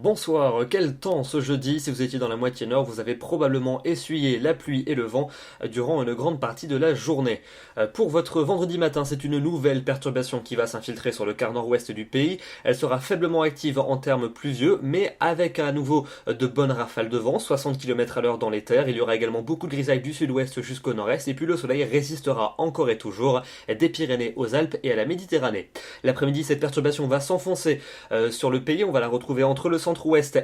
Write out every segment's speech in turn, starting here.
Bonsoir, quel temps ce jeudi? Si vous étiez dans la moitié nord, vous avez probablement essuyé la pluie et le vent durant une grande partie de la journée. Pour votre vendredi matin, c'est une nouvelle perturbation qui va s'infiltrer sur le quart nord-ouest du pays. Elle sera faiblement active en termes pluvieux, mais avec à nouveau de bonnes rafales de vent, 60 km à l'heure dans les terres. Il y aura également beaucoup de grisailles du sud-ouest jusqu'au nord-est, et puis le soleil résistera encore et toujours des Pyrénées aux Alpes et à la Méditerranée. L'après-midi, cette perturbation va s'enfoncer sur le pays. On va la retrouver entre le centre-ouest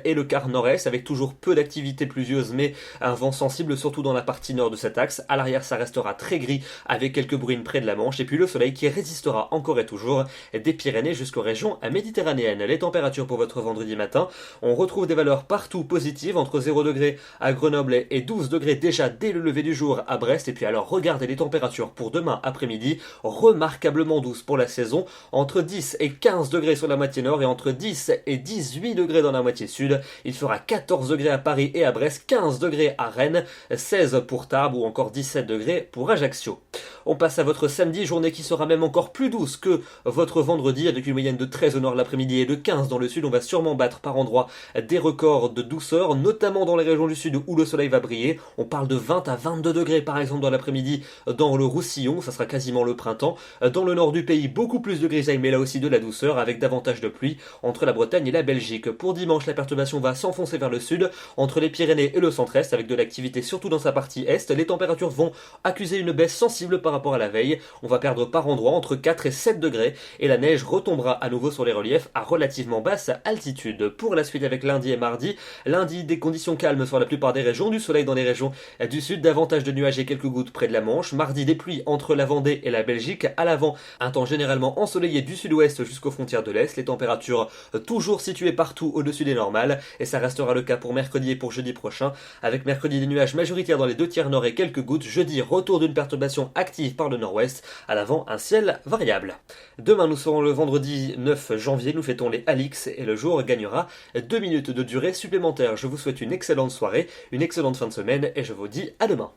et le quart nord-est, avec toujours peu d'activité pluvieuse, mais un vent sensible, surtout dans la partie nord de cet axe. À l'arrière, ça restera très gris, avec quelques bruines près de la Manche, et puis le soleil qui résistera encore et toujours des Pyrénées jusqu'aux régions méditerranéennes. Les températures pour votre vendredi matin, on retrouve des valeurs partout positives, entre 0 degrés à Grenoble et 12 degrés déjà dès le lever du jour à Brest. Et puis alors, regardez les températures pour demain après-midi, remarquablement douces pour la saison, entre 10 et 15 degrés sur la moitié nord et entre 10 et 18 degrés dans la moitié sud. Il fera 14 degrés à Paris et à Brest, 15 degrés à Rennes, 16 pour Tarbes ou encore 17 degrés pour Ajaccio. On passe à votre samedi, journée qui sera même encore plus douce que votre vendredi, avec une moyenne de 13 au nord l'après-midi et de 15 dans le sud. On va sûrement battre par endroits des records de douceur, notamment dans les régions du sud où le soleil va briller. On parle de 20 à 22 degrés par exemple dans l'après-midi dans le Roussillon, ça sera quasiment le printemps. Dans le nord du pays, beaucoup plus de grisailles, mais là aussi de la douceur, avec davantage de pluie entre la Bretagne et la Belgique. Pour dimanche, la perturbation va s'enfoncer vers le sud, entre les Pyrénées et le centre-est, avec de l'activité surtout dans sa partie est. Les températures vont accuser une baisse sensible par rapport à la veille. On va perdre par endroits entre 4 et 7 degrés, et la neige retombera à nouveau sur les reliefs à relativement basse altitude. Pour la suite avec lundi et mardi, lundi des conditions calmes sur la plupart des régions, du soleil dans les régions du sud, davantage de nuages et quelques gouttes près de la Manche. Mardi, des pluies entre la Vendée et la Belgique. À l'avant, un temps généralement ensoleillé du sud-ouest jusqu'aux frontières de l'est. Les températures toujours situées partout au-dessus des normales, et ça restera le cas pour mercredi et pour jeudi prochain, avec mercredi des nuages majoritaires dans les deux tiers nord et quelques gouttes. Jeudi, retour d'une perturbation active par le nord-ouest. À l'avant, un ciel variable. Demain, nous serons le vendredi 9 janvier, nous fêtons les Alix, et le jour gagnera 2 minutes de durée supplémentaire. Je vous souhaite une excellente soirée, une excellente fin de semaine, et je vous dis à demain.